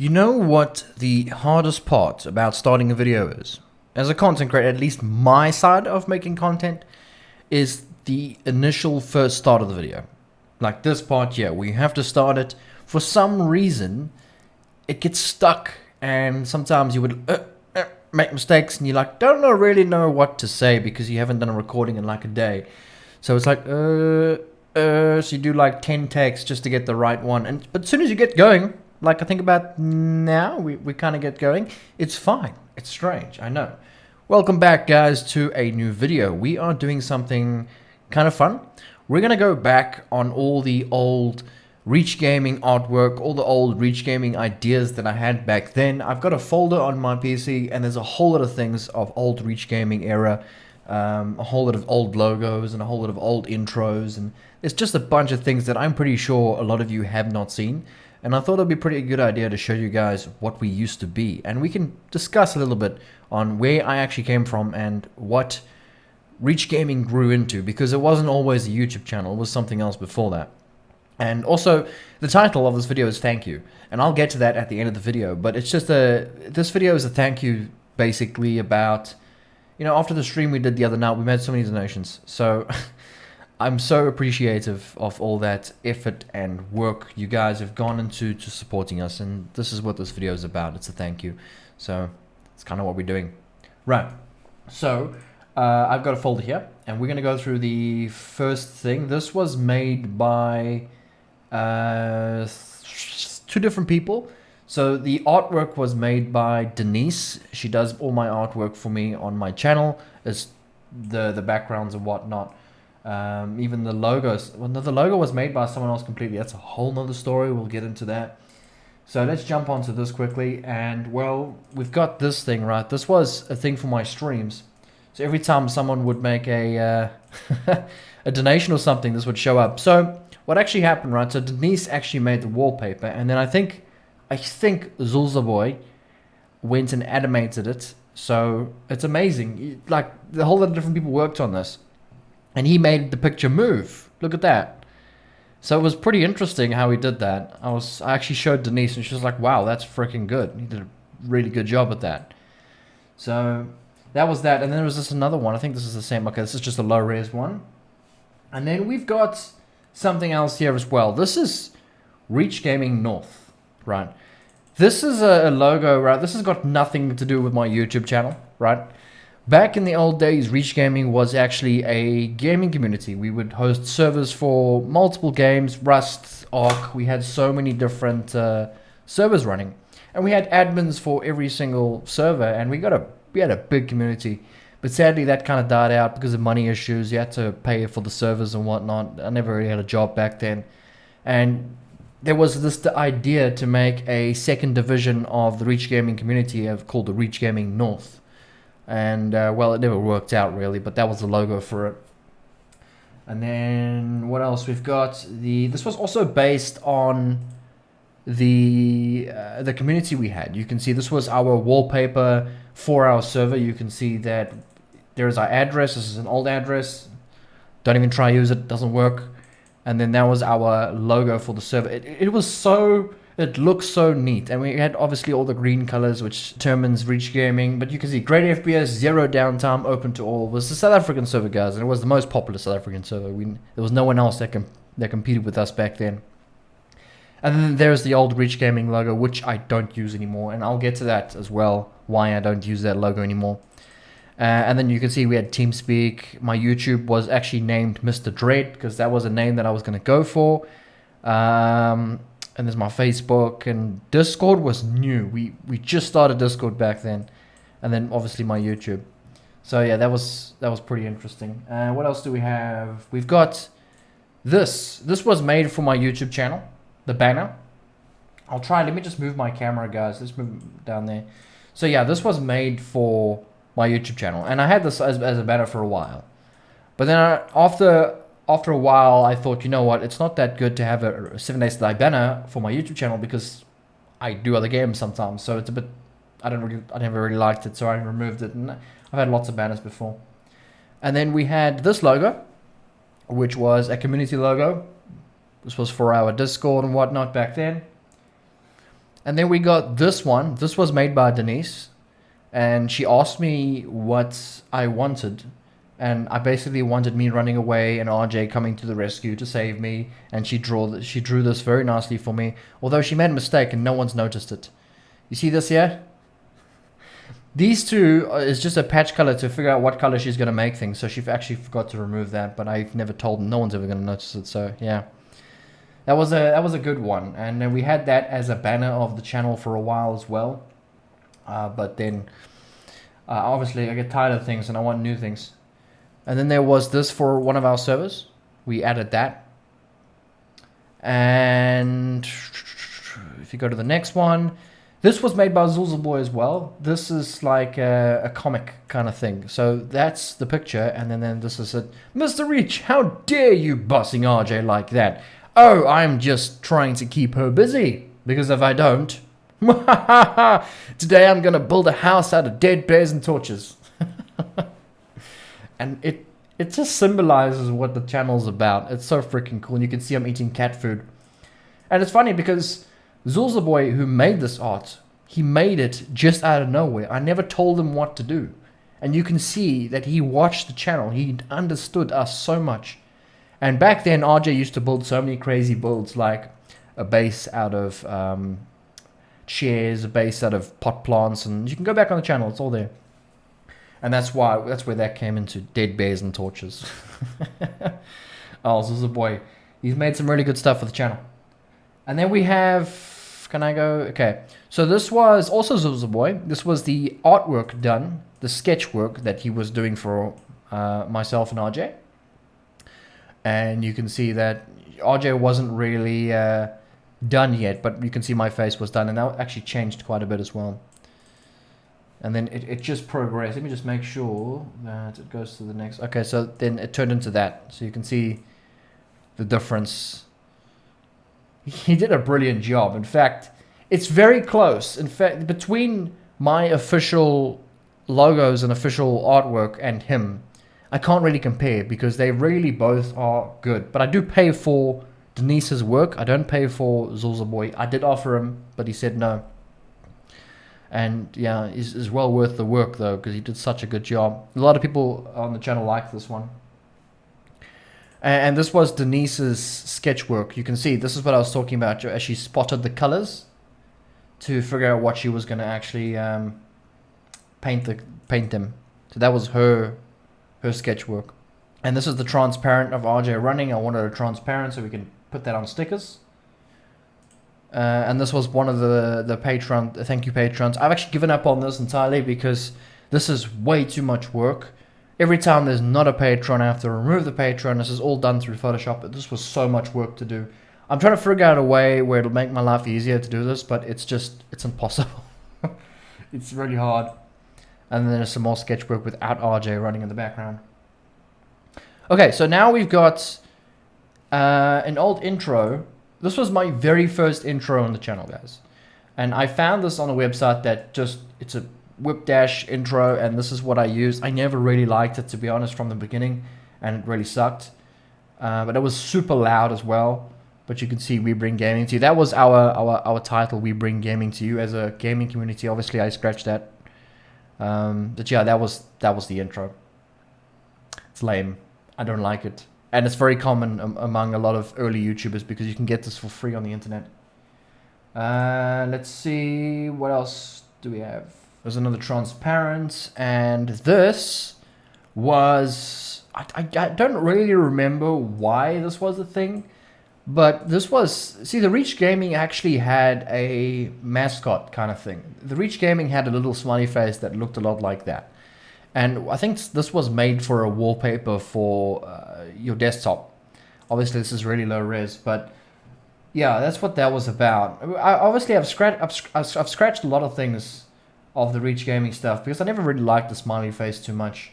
You know what the hardest part about starting a video is? As a content creator, at least my side of making content, is the initial first start of the video. Like this part here, where you have to start it. For some reason, it gets stuck, and sometimes you would make mistakes, and you like really know what to say because you haven't done a recording in like a day. So it's like so you do like 10 takes just to get the right one, but as soon as you get going, like I think about now, we kind of get going, it's fine. It's strange, I know. Welcome back, guys, to a new video. We are doing something kind of fun. We're gonna go back on all the old Reach Gaming artwork, all the old Reach Gaming ideas that I had back then. I've got a folder on my PC, and there's a whole lot of things of old Reach Gaming era, a whole lot of old logos and a whole lot of old intros, and it's just a bunch of things that I'm pretty sure a lot of you have not seen. And I thought it'd be a pretty good idea to show you guys what we used to be, and we can discuss a little bit on where I actually came from and what Reach Gaming grew into, because it wasn't always a YouTube channel, it was something else before that. And also, the title of this video is Thank You, and I'll get to that at the end of the video, but it's just this video is a thank you, basically, about, you know, after the stream we did the other night, we made so many donations, so I'm so appreciative of all that effort and work you guys have gone into supporting us, and this is what this video is about. It's a thank you. So it's kind of what we're doing. Right. So I've got a folder here, and we're going to go through the first thing. This was made by two different people. So the artwork was made by Denise. She does all my artwork for me on my channel. It's the backgrounds and whatnot. Even the logos, well, no, the logo was made by someone else completely. That's a whole nother story. We'll get into that. So let's jump onto this quickly. And well, we've got this thing, right? This was a thing for my streams. So every time someone would make a a donation or something, this would show up. So what actually happened, right? So Denise actually made the wallpaper, and then I think Zulza Boy went and animated it. So it's amazing. Like the whole lot of different people worked on this. And he made the picture move. Look at that. So it was pretty interesting how he did that. I actually showed Denise, and she was like, wow, that's freaking good. He did a really good job at that. So that was that. And then there was this another one. I think this is the same. Okay, this is just a low res one. And then we've got something else here as well. This is Reach Gaming North, right? This is a logo, right? This has got nothing to do with my YouTube channel, right? Back in the old days, Reach Gaming was actually a gaming community. We would host servers for multiple games, Rust, Ark. We had so many different servers running, and we had admins for every single server, and we had a big community. But sadly, that kind of died out because of money issues. You had to pay for the servers and whatnot. I never really had a job back then, and there was the idea to make a second division of the Reach Gaming community called the Reach Gaming North. And well, it never worked out really, but that was the logo for it. And then what else we've got? This was also based on the community we had. You can see this was our wallpaper for our server. You can see that there's our address. This is an old address. Don't even try to use it. Doesn't work. And then that was our logo for the server. It looks so neat, and we had obviously all the green colors, which determines Reach Gaming. But you can see great FPS, zero downtime, open to all. It was the South African server, guys, and it was the most popular South African server. There was no one else that competed with us back then. And then there's the old Reach Gaming logo, which I don't use anymore, and I'll get to that as well, why I don't use that logo anymore. And then you can see we had TeamSpeak. My YouTube was actually named Mr. Dread, because that was a name that I was going to go for. And there's my Facebook, and Discord was new. We just started Discord back then, and then obviously my YouTube. So yeah, that was pretty interesting. What else do we have? We've got this. This was made for my YouTube channel, the banner. I'll try. Let me just move my camera, guys. Let's move down there. So yeah, this was made for my YouTube channel, and I had this as a banner for a while. But then after a while, I thought, you know what, it's not that good to have a 7 Days to Die banner for my YouTube channel, because I do other games sometimes, so it's a bit, I never really liked it, so I removed it, and I've had lots of banners before. And then we had this logo, which was a community logo. This was for our Discord and whatnot back then. And then we got this one. This was made by Denise. And she asked me what I wanted. And I basically wanted me running away and RJ coming to the rescue to save me. And she drew this very nicely for me. Although she made a mistake and no one's noticed it. You see this here? These two is just a patch color to figure out what color she's going to make things. So she actually forgot to remove that. But I've never told them. No one's ever going to notice it. So yeah. That was a good one. And then we had that as a banner of the channel for a while as well. But then obviously I get tired of things and I want new things. And then there was this for one of our servers. We added that. And if you go to the next one, this was made by Zulzaboy as well. This is like a comic kind of thing. So that's the picture. And then this is it. Mr. Reach, how dare you bossing RJ like that? Oh, I'm just trying to keep her busy. Because if I don't, today I'm going to build a house out of dead bears and torches. And it just symbolizes what the channel's about. It's so freaking cool. And you can see I'm eating cat food. And it's funny because Zulzaboy, who made this art, he made it just out of nowhere. I never told him what to do. And you can see that he watched the channel. He understood us so much. And back then, RJ used to build so many crazy builds, like a base out of chairs, a base out of pot plants. And you can go back on the channel. It's all there. And that's where that came into dead bears and torches. Oh, Zulzaboy. He's made some really good stuff for the channel. And then we have... Can I go? Okay. So this was also Zulzaboy. This was the artwork done. The sketch work that he was doing for myself and RJ. And you can see that RJ wasn't really done yet. But you can see my face was done. And that actually changed quite a bit as well. And then it just progressed. Let me just make sure that it goes to the next. Okay, so then it turned into that. So you can see the difference. He did a brilliant job. In fact, it's very close. In fact, between my official logos and official artwork and him, I can't really compare because they really both are good. But I do pay for Denise's work. I don't pay for Zulzaboy. I did offer him, but he said no. And yeah, is well worth the work though, because he did such a good job. A lot of people on the channel like this one. And this was Denise's sketch work. You can see this is what I was talking about as she spotted the colors to figure out what she was going to actually paint them. So that was her sketch work. And this is the transparent of RJ running. I wanted a transparent so we can put that on stickers. And this was one of the Patreon, thank you patrons. I've actually given up on this entirely because this is way too much work. Every time there's not a patron, I have to remove the patron. This is all done through Photoshop, but this was so much work to do. I'm trying to figure out a way where it'll make my life easier to do this, but it's impossible. It's really hard. And then there's some more sketch work without RJ running in the background. Okay, so now we've got an old intro. This was my very first intro on the channel, guys. And I found this on a website that it's a whip dash intro, and this is what I used. I never really liked it, to be honest, from the beginning, and it really sucked. But it was super loud as well. But you can see we bring gaming to you. That was our title, we bring gaming to you as a gaming community. Obviously, I scratched that. But yeah, that was the intro. It's lame. I don't like it. And it's very common among a lot of early YouTubers because you can get this for free on the internet. Let's see, what else do we have? There's another transparent, and this was... I don't really remember why this was a thing, but this was... See, the Reach Gaming actually had a mascot kind of thing. The Reach Gaming had a little smiley face that looked a lot like that. And I think this was made for a wallpaper for your desktop. Obviously, this is really low res, but yeah, that's what that was about. Obviously, I've scratched a lot of things of the Reach Gaming stuff because I never really liked the smiley face too much.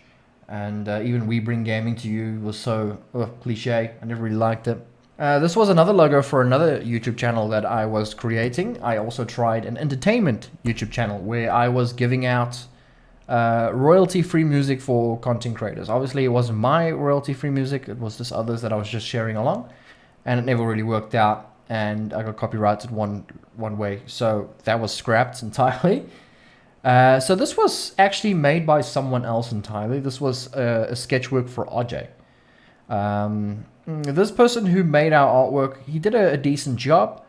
And even We Bring Gaming to You was so cliche. I never really liked it. This was another logo for another YouTube channel that I was creating. I also tried an entertainment YouTube channel where I was giving out royalty-free music for content creators. Obviously, it wasn't my royalty-free music. It was just others that I was just sharing along. And it never really worked out. And I got copyrighted one one way. So that was scrapped entirely. So this was actually made by someone else entirely. This was a sketch work for RJ. This person who made our artwork, he did a decent job.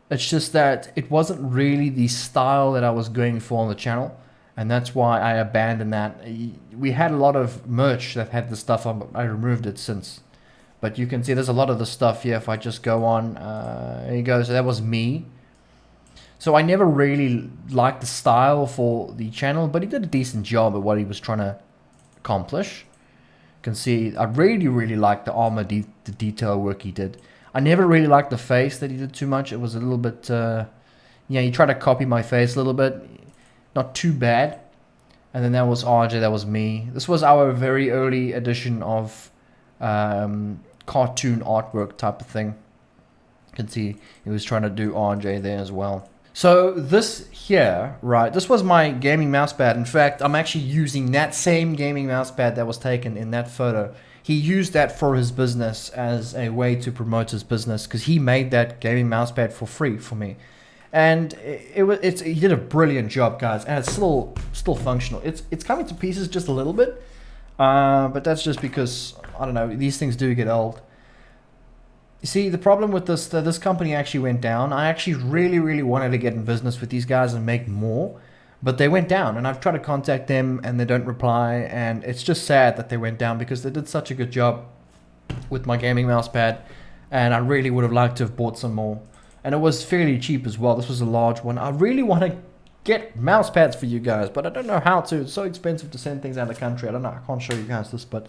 It's just that it wasn't really the style that I was going for on the channel. And that's why I abandoned that. We had a lot of merch that had the stuff on, but I removed it since. But you can see there's a lot of the stuff here. If I just go on, here you go. So that was me. So I never really liked the style for the channel, but he did a decent job at what he was trying to accomplish. You can see I really liked the armor, the detail work he did. I never really liked the face that he did too much. It was a little bit, yeah, he tried to copy my face a little bit. Not too bad. And then that was RJ, that was me. This was our very early edition of cartoon artwork type of thing. You can see he was trying to do RJ there as well. So this here, right, this was my gaming mousepad. In fact, I'm actually using that same gaming mousepad that was taken in that photo. He used that for his business as a way to promote his business because he made that gaming mousepad for free for me. And he did a brilliant job, guys, and it's still functional. It's coming to pieces just a little bit, but that's just because, I don't know, these things do get old. You see, the problem with this company actually went down. I actually really wanted to get in business with these guys and make more, but they went down, and I've tried to contact them and they don't reply, and it's just sad that they went down because they did such a good job with my gaming mousepad, and I really would have liked to have bought some more. And it was fairly cheap as well. This was a large one. I really want to get mouse pads for you guys, but I don't know how to. It's so expensive to send things out of the country. I don't know. I can't show you guys this, but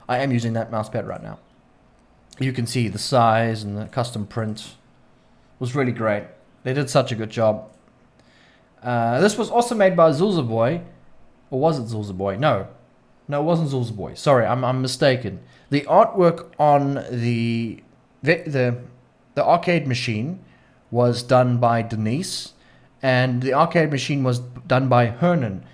I am using that mouse pad right now. You can see the size and the custom print. It was really great. They did such a good job. This was also made by Zulza Boy. Or was it Zulza Boy? No, it wasn't Zulza Boy. Sorry, I'm mistaken. The artwork on the arcade machine was done by Denise, and the arcade machine was done by Hernan.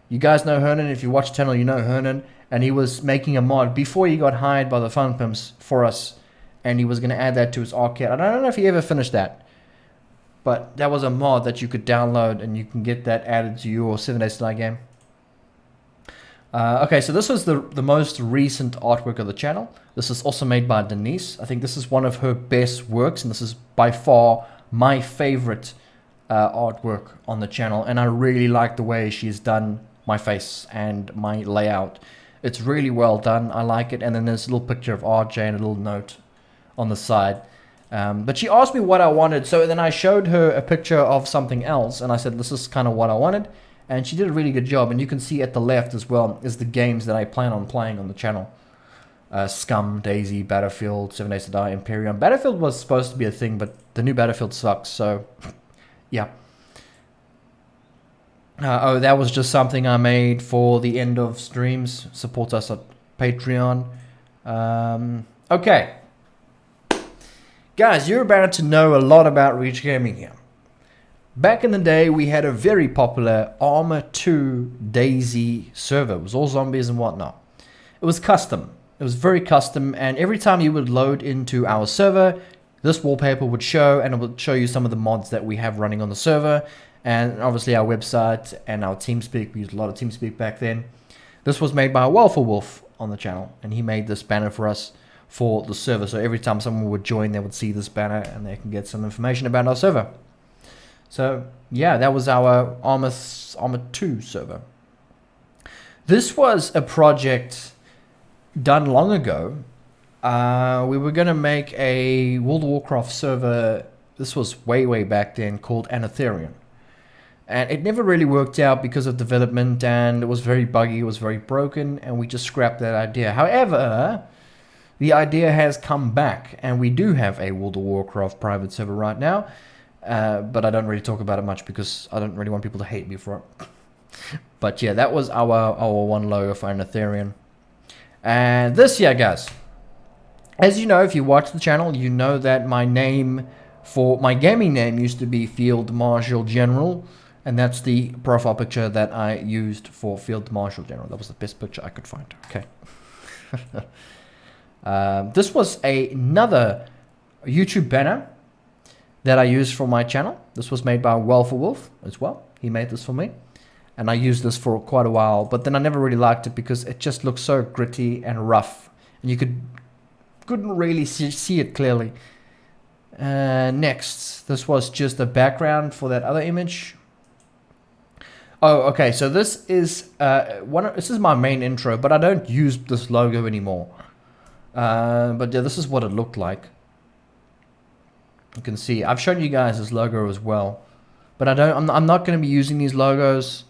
You guys know Hernan. If you watch the channel, you know Hernan. And he was making a mod before he got hired by the Fun Pimps for us, and he was going to add that to his arcade. I don't know if he ever finished that, but that was a mod that you could download, and you can get that added to your 7 Days to Die game. Okay, so this was the most recent artwork of the channel. This is also made by Denise. I think this is one of her best works, and this is by far my favorite artwork on the channel. And I really like the way she's done my face and my layout. It's really well done. I like it. And then there's a little picture of RJ and a little note on the side. But she asked me what I wanted. So then I showed her a picture of something else, and I said, this is kind of what I wanted. And she did a really good job. And you can see at the left as well is the games that I plan on playing on the channel. Scum, Daisy, Battlefield, 7 Days to Die, Imperium. Battlefield was supposed to be a thing, but the new Battlefield sucks. So, yeah. Oh, that was just something I made for the end of streams. Support us at Patreon. Okay. Guys, you're about to know a lot about Reach Gaming here. Back in the day, we had a very popular Arma 2 Daisy server. It was all zombies and whatnot. It was custom. It was very custom, and every time you would load into our server, this wallpaper would show, and it would show you some of the mods that we have running on the server, and obviously our website and our TeamSpeak. We used a lot of TeamSpeak back then. This was made by Welful Wolf on the channel, and he made this banner for us for the server. So every time someone would join, they would see this banner, and they can get some information about our server. So, yeah, that was our Arma 2 server. This was a project done long ago. We were going to make a World of Warcraft server. This was way back then, called Anatherian. And it never really worked out because of development, and it was very buggy, it was very broken, and we just scrapped that idea. However, the idea has come back, and we do have a World of Warcraft private server right now. But I don't really talk about it much because I don't really want people to hate me for it. But yeah, that was our one logo for Anatherian. And this year, guys, as you know, if you watch the channel, you know that my name for my gaming name used to be Field Marshal General, and that's the profile picture that I used for Field Marshal General. That was the best picture I could find. Okay. This was another YouTube banner. that I use for my channel. This was made by Wolf as well. He made this for me. And I used this for quite a while, but then I never really liked it because it just looked so gritty and rough. And you couldn't really see it clearly. Next, this was just a background for that other image. Oh, okay, so this is this is my main intro, but I don't use this logo anymore. But yeah, this is what it looked like. You can see I've shown you guys this logo as well, but I'm not going to be using these logos.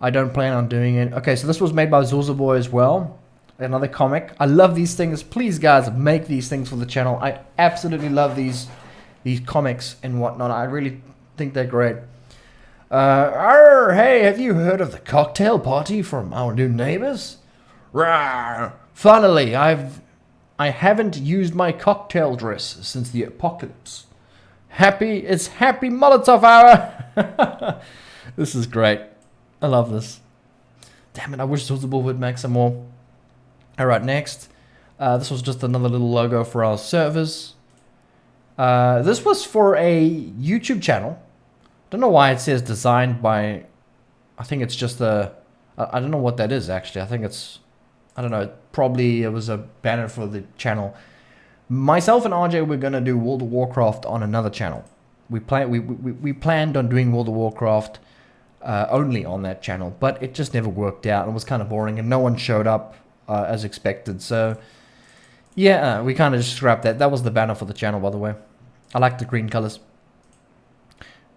I don't plan on doing it. Okay, so this was made by Zulzaboy as well. Another comic. I love these things. Please, guys, make these things for the channel. I absolutely love these comics and whatnot. I really think they're great. Hey, have you heard of the cocktail party from our new neighbors? Rawr. Finally, I haven't used my cocktail dress since the apocalypse. It's happy Molotov hour. This is great. I love this. Damn it, I wish Zulzaboy would make some more. Alright, next. This was just another little logo for our servers. This was for a YouTube channel. Don't know why it says designed by... I think it's just a... I don't know what that is, actually. I think it's... I don't know. Probably it was a banner for the channel. Myself and RJ were going to do World of Warcraft on another channel. We planned on doing World of Warcraft only on that channel, but it just never worked out. It was kind of boring and no one showed up as expected. So yeah, we kind of just scrapped that. That was the banner for the channel, by the way. I like the green colors.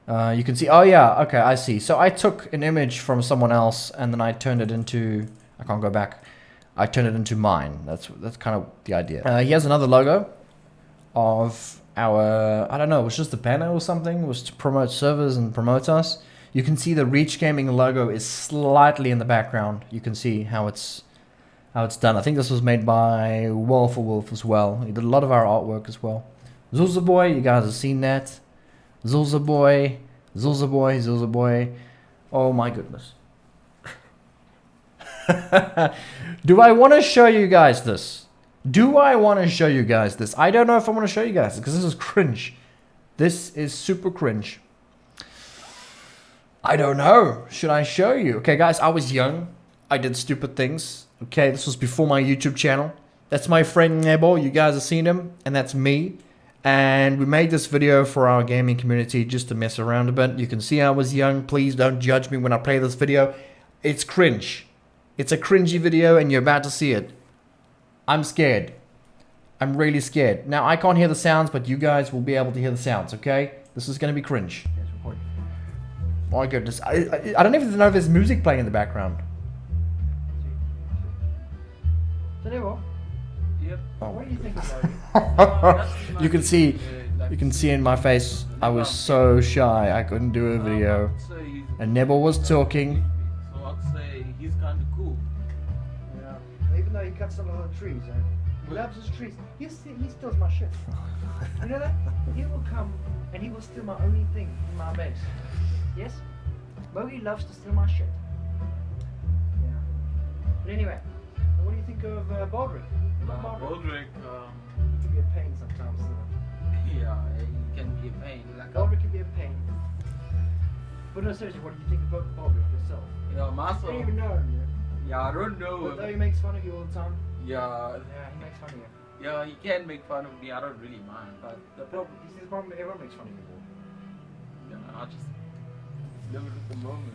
You can see, oh yeah, okay, I see. So I took an image from someone else and then I turned it into, I can't go back. I turned it into mine. That's kind of the idea. Here's another logo of our, I don't know, it was just a banner or something. It was to promote servers and promote us. You can see the Reach Gaming logo is slightly in the background. You can see how it's done. I think this was made by Wolf as well. He did a lot of our artwork as well. Zulzaboy, you guys have seen that. Zulzaboy. Oh my goodness. Do I want to show you guys this? I don't know if I want to show you guys because this is cringe. This is super cringe. I don't know. Should I show you? Okay, guys, I was young. I did stupid things. Okay, this was before my YouTube channel. That's my friend Nebo. You guys have seen him. And that's me. And we made this video for our gaming community just to mess around a bit. You can see I was young. Please don't judge me when I play this video. It's cringe. It's a cringy video and you're about to see it. I'm scared. I'm really scared. Now, I can't hear the sounds, but you guys will be able to hear the sounds, okay? This is going to be cringe. My goodness. I don't even know if there's music playing in the background. Yep. Oh. What do you think about it? You can see in my face, I was so shy. I couldn't do a video. And Nebo was talking. So I'd say he's kind of cool. Yeah. Even though he cuts a lot of trees, he loves his trees. He steals my shit. You know that? He will come and he will steal my only thing in my base. Yes? Bowie loves to steal my shit. Yeah. But anyway, what do you think of Baldrick? Baldrick, He can be a pain sometimes. yeah, he can be a pain. Like Baldrick can be a pain. But no, seriously, what do you think about Baldrick yourself? yeah, I myself. don't even know him yet. Yeah, I don't know. But though he makes fun of you all the time. Yeah, Yeah, he makes fun of you. yeah, he can make fun of me. I don't really mind. But the problem, You see the problem? Everyone makes fun of you. yeah, I just live it at the moment.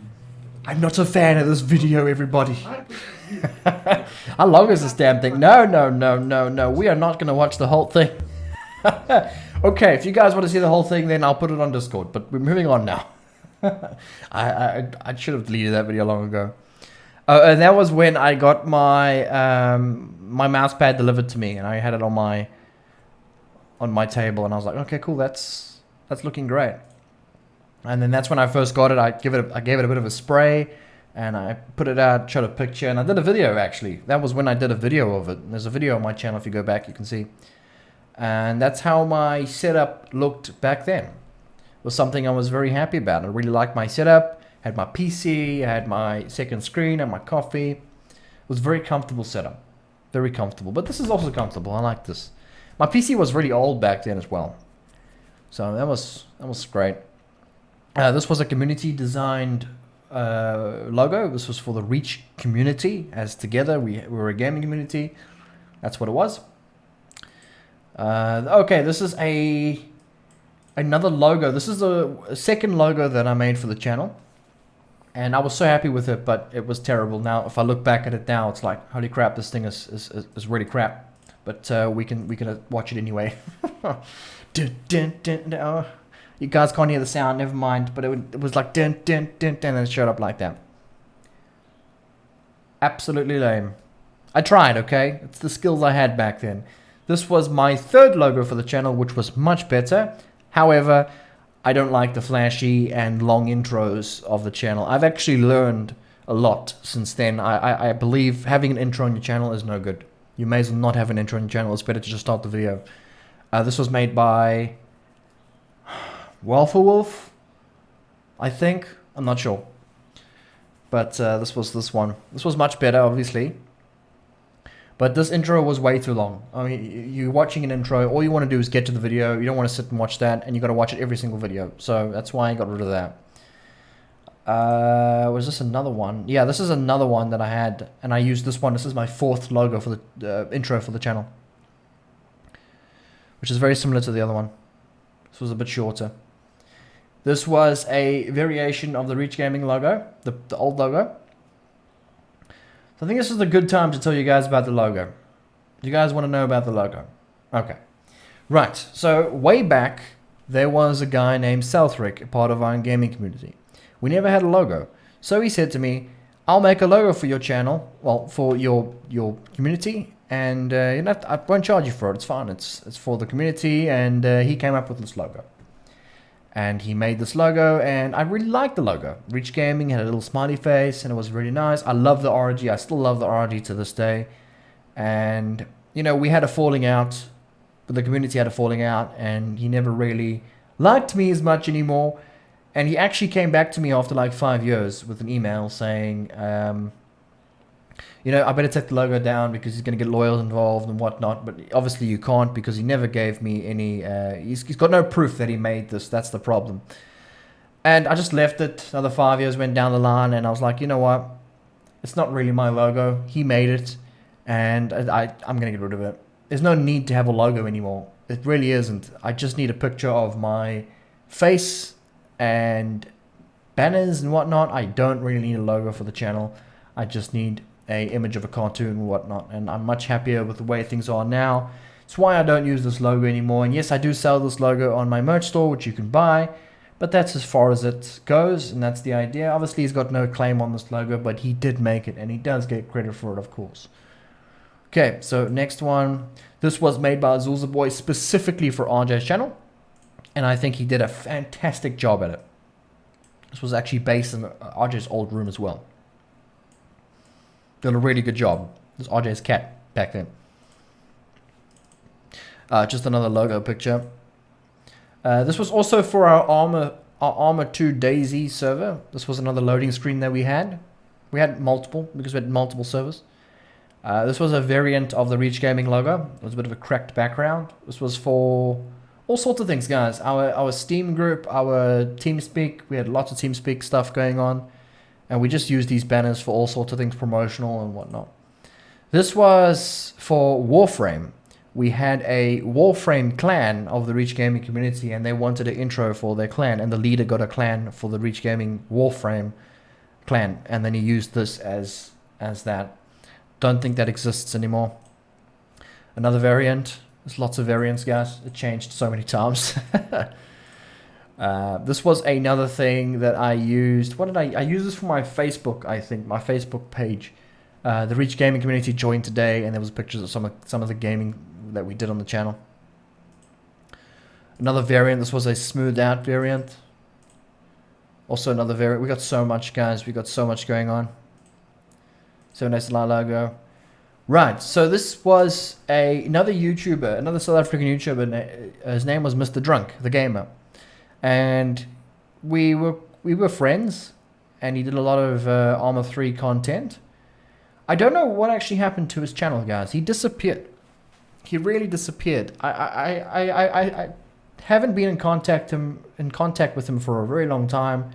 I'm not a fan of this video, everybody. I don't think it's you. How long is this damn thing? No. We are not going to watch the whole thing. Okay, if you guys want to see the whole thing, then I'll put it on Discord. But we're moving on now. I should have deleted that video long ago. And that was when I got my my mouse pad delivered to me, and I had it on my table, and I was like, okay, cool, that's looking great. And then that's when I first got it. I gave it a bit of a spray, and I put it out, shot a picture, and I did a video actually. That was when I did a video of it. There's a video on my channel if you go back, you can see. And that's how my setup looked back then. It was something I was very happy about. I really liked my setup. Had my PC, I had my second screen, and my coffee. It was a very comfortable setup. Very comfortable. But this is also comfortable. I like this. My PC was really old back then as well. So that was great. This was a community designed logo. This was for the Reach community, as together we were a gaming community. That's what it was. Okay, this is another logo. This is a second logo that I made for the channel, and I was so happy with it, but it was terrible. Now, if I look back at it now, it's like, holy crap, this thing is really crap. But we can watch it anyway. Dun, dun, dun, dun. Oh, you guys can't hear the sound. Never mind. But it was like dun dun dun dun, and it showed up like that. Absolutely lame. I tried. Okay, it's the skills I had back then. This was my third logo for the channel, which was much better. However, I don't like the flashy and long intros of the channel. I've actually learned a lot since then. I believe having an intro on your channel is no good. You may as well not have an intro on your channel. It's better to just start the video. This was made by Wolf, I think. I'm not sure. But this was this one. This was much better, obviously. But this intro was way too long. I mean, you're watching an intro. All you want to do is get to the video. You don't want to sit and watch that. And you got to watch it every single video. So that's why I got rid of that. Was this another one? Yeah, this is another one that I had. And I used this one. This is my fourth logo for the intro for the channel. Which is very similar to the other one. This was a bit shorter. This was a variation of the Reach Gaming logo, the old logo. So I think this is a good time to tell you guys about the logo. Do you guys want to know about the logo? Okay. Right, so way back, there was a guy named Southrick, a part of our gaming community. We never had a logo. So he said to me, I'll make a logo for your channel, well, for your community, and you know, I won't charge you for it. It's fine. It's for the community, and he came up with this logo. And he made this logo, and I really liked the logo. Reach Gaming had a little smiley face, and it was really nice. I love the RG. I still love the RG to this day. And you know, we had a falling out, but the community had a falling out, and he never really liked me as much anymore. And he actually came back to me after like 5 years with an email saying, you know, I better take the logo down because he's going to get lawyers involved and whatnot. But obviously you can't, because he never gave me any, he's got no proof that he made this. That's the problem. And I just left it. Another 5 years went down the line, and I was like, you know what? It's not really my logo. He made it, and I'm going to get rid of it. There's no need to have a logo anymore. It really isn't. I just need a picture of my face and banners and whatnot. I don't really need a logo for the channel. I just need a image of a cartoon and whatnot, and I'm much happier with the way things are now. It's why I don't use this logo anymore. And yes, I do sell this logo on my merch store, which you can buy, but that's as far as it goes, and that's the idea. Obviously he's got no claim on this logo, but he did make it, and he does get credit for it, of course. Okay, so next one. This was made by Azulza Boy specifically for RJ's channel, and I think he did a fantastic job at it. This was actually based in RJ's old room as well. Did a really good job. This is RJ's cat back then. Just another logo picture. This was also for our Armor 2 Daisy server. This was another loading screen that we had. We had multiple, because we had multiple servers. This was a variant of the Reach Gaming logo. It was a bit of a cracked background. This was for all sorts of things, guys. Our Steam group, our TeamSpeak. We had lots of TeamSpeak stuff going on. And we just used these banners for all sorts of things, promotional and whatnot. This was for Warframe. We had a Warframe clan of the Reach Gaming community, and they wanted an intro for their clan, and the leader got a clan for the Reach Gaming Warframe clan, and then he used this as that. Don't think that exists anymore. Another variant. There's lots of variants, guys. It changed so many times. This was another thing that I used. What did I used this for my Facebook, I think, my Facebook page. The Reach Gaming community joined today, and there was pictures of some of the gaming that we did on the channel. Another variant. This was a smoothed out variant. Also another variant. We got so much, guys. We got so much going on. 7SLR logo. Right, so this was another YouTuber, another South African YouTuber. His name was Mr. Drunk, the gamer. And we were friends, and he did a lot of Armor 3 content. I don't know what actually happened to his channel, guys. He disappeared. He really disappeared. I haven't been in contact with him for a very long time,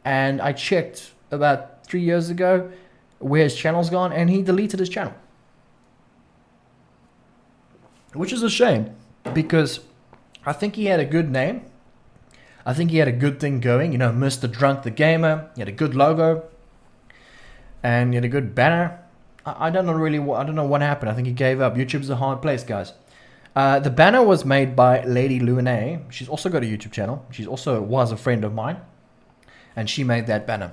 and I checked about 3 years ago where his channel's gone, and he deleted his channel, which is a shame because I think he had a good name. I think he had a good thing going, you know, Mr. Drunk the Gamer. He had a good logo, and he had a good banner. I don't know really I don't know what happened. I think he gave up. YouTube's a hard place, guys. The banner was made by Lady Luane. She's also got a YouTube channel. She's also was a friend of mine, and she made that banner.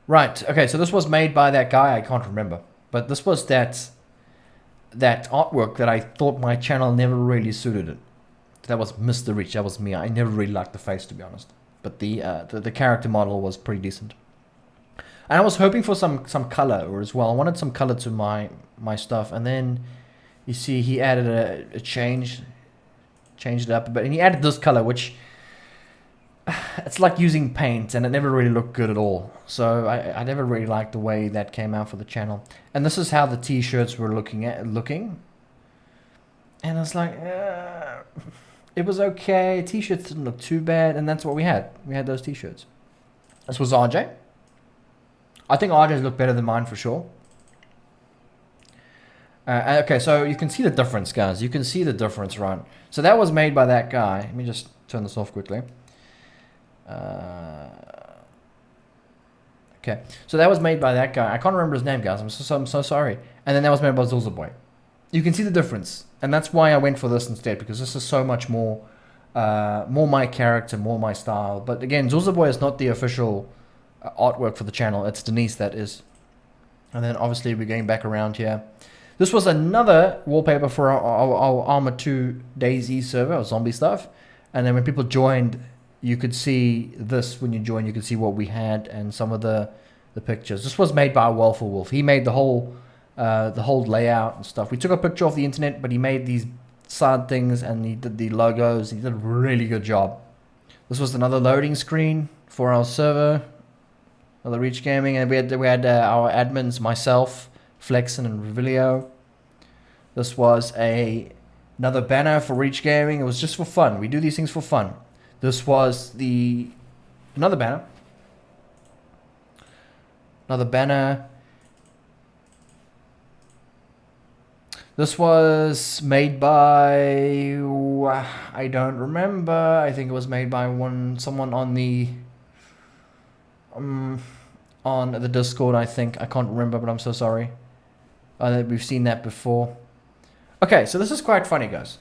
Right. Okay. So this was made by that guy. I can't remember, but this was that artwork that I thought my channel never really suited it. That was Mr. Rich. That was me. I never really liked the face, to be honest. But the character model was pretty decent. And I was hoping for some color as well. I wanted some color to my stuff. And then you see he added a changed it up a bit. And he added this color, which it's like using paint, and it never really looked good at all. So I never really liked the way that came out for the channel. And this is how the t-shirts were looking. And I was like, it was okay. T-shirts didn't look too bad, and that's what we had. We had those t-shirts. This was RJ. I think RJ's look better than mine for sure. Okay, so you can see the difference, guys. You can see the difference, right? So that was made by that guy. Let me just turn this off quickly. Okay, so that was made by that guy. I can't remember his name, guys. I'm so sorry. And then that was made by Zulzaboy. You can see the difference, and that's why I went for this instead, because this is so much more my character, more my style. But again, Zulzaboy is not the official artwork for the channel. It's Denise that is. And then obviously we're going back around here. This was another wallpaper for our Arma 2 DayZ server, or zombie stuff. And then when people joined, you could see this. When you joined, you could see what we had and some of the pictures. This was made by Welful Wolf. He made the whole layout and stuff. We took a picture off the internet, but he made these side things and he did the logos. He did a really good job. This was another loading screen for our server, another Reach Gaming, and we had our admins, myself, Flexen, and Revilio. This was another banner for Reach Gaming. It was just for fun. We do these things for fun. This was another banner. Another banner. This was made by, I don't remember. I think it was made by someone on the Discord. I think I can't remember, but I'm so sorry. We've seen that before. Okay, so this is quite funny, guys.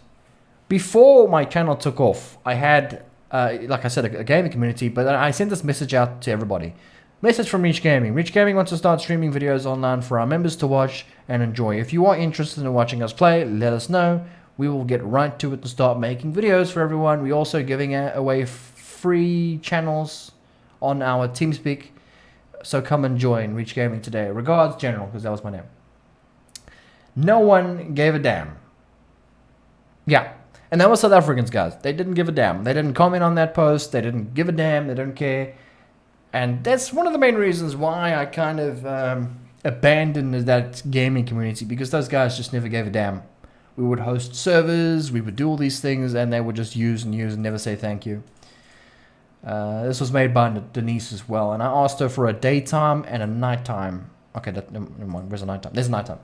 Before my channel took off, I had, like I said, a gaming community, but I sent this message out to everybody. Message from Reach Gaming. Reach Gaming wants to start streaming videos online for our members to watch and enjoy. If you are interested in watching us play, let us know. We will get right to it and start making videos for everyone. We're also giving away free channels on our TeamSpeak. So come and join Reach Gaming today. Regards, General, because that was my name. No one gave a damn. Yeah. And that was South Africans, guys. They didn't give a damn. They didn't comment on that post. They didn't give a damn. They didn't care. And that's one of the main reasons why I kind of abandoned that gaming community, because those guys just never gave a damn. We would host servers, we would do all these things, and they would just use and never say thank you. This was made by Denise as well, and I asked her for a daytime and a nighttime. Okay, never mind. Where's a nighttime? There's a nighttime.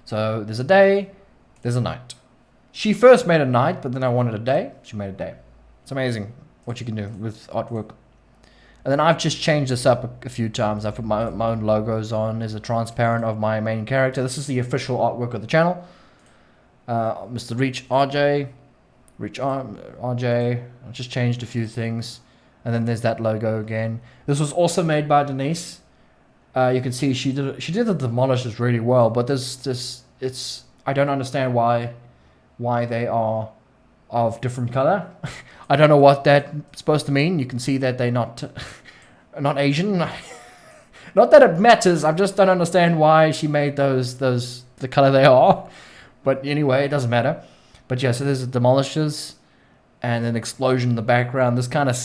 So there's a day, there's a night. She first made a night, but then I wanted a day. She made a day. It's amazing what you can do with artwork. And then I've just changed this up a few times. I put my own logos on. There's a transparent of my main character. This is the official artwork of the channel. Mr. Reach RJ. RJ. I just changed a few things. And then there's that logo again. This was also made by Denise. You can see she did the demolishes really well. But I don't understand why they are of different color. I don't know what that's supposed to mean. You can see that they're not Asian. Not that it matters. I just don't understand why she made those the color they are. But anyway, it doesn't matter. But yeah, so there's the demolishes and an explosion in the background. This kind of,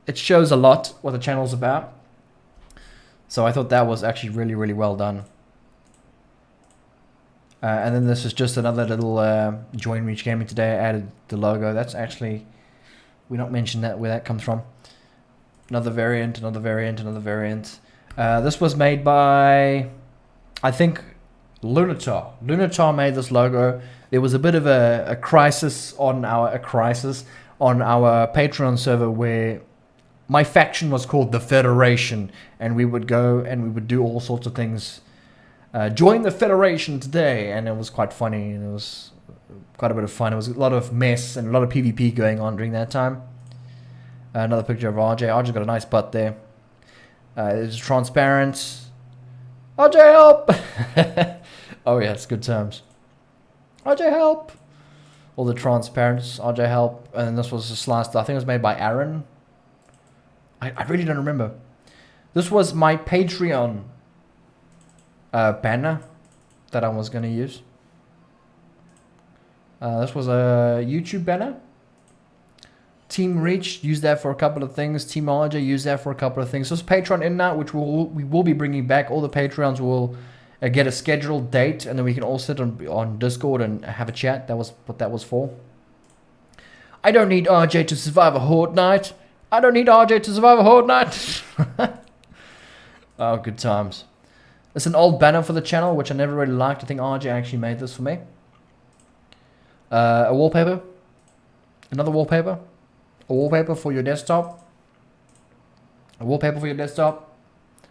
it shows a lot what the channel's about. So I thought that was actually really, really well done. And then this is just another little join Reach Gaming today. I added the logo. That's actually, we not mentioned that where that comes from. Another variant, another variant, another variant. This was made by, I think, Lunatar. Lunatar made this logo. There was a bit of a crisis on our Patreon server where my faction was called the Federation, and we would go and we would do all sorts of things. Join the Federation today, and it was quite funny, and it was quite a bit of fun. It was a lot of mess and a lot of PvP going on during that time. Another picture of RJ. RJ's got a nice butt there. It's transparent. RJ, help! Oh yeah, it's good terms. RJ, help! All the transparents, RJ, help. And then this was a sliced, I think it was made by Aaron. I really don't remember. This was my Patreon banner that I was going to use. This was a YouTube banner. Team Reach used that for a couple of things. Team RJ used that for a couple of things. So it's Patreon in now, which we will be bringing back. All the Patreons will get a scheduled date, and then we can all sit on Discord and have a chat. That was what that was for. I don't need RJ to survive a horde night. I don't need RJ to survive a horde night. Oh, good times. It's an old banner for the channel, which I never really liked. I think RJ actually made this for me. A wallpaper. Another wallpaper. A wallpaper for your desktop. A wallpaper for your desktop.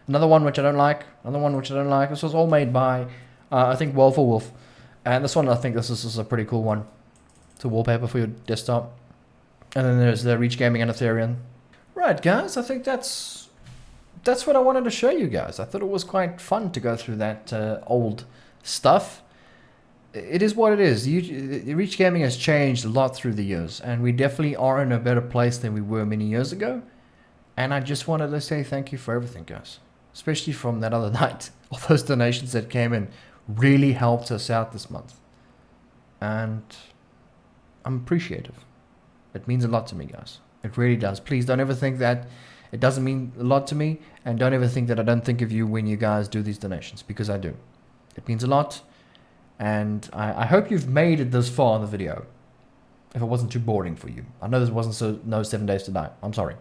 Another one which I don't like. Another one which I don't like. This was all made by, I think, Wolf for Wolf. And this one, I think this is a pretty cool one. It's a wallpaper for your desktop. And then there's the Reach Gaming and Ethereum. Right, guys. I think that's what I wanted to show you guys. I thought it was quite fun to go through that old stuff. It is what it is. Reach Gaming has changed a lot through the years, and we definitely are in a better place than we were many years ago. And I just wanted to say thank you for everything, guys. Especially from that other night. All those donations that came in really helped us out this month. And I'm appreciative. It means a lot to me, guys. It really does. Please don't ever think that it doesn't mean a lot to me, and don't ever think that I don't think of you when you guys do these donations, because I do. It means a lot, and I hope you've made it this far in the video. If it wasn't too boring for you. I know this wasn't no 7 days to die. I'm sorry.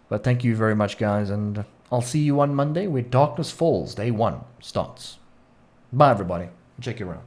But thank you very much, guys, and I'll see you on Monday where Darkness Falls, Day 1 starts. Bye, everybody. Check you around.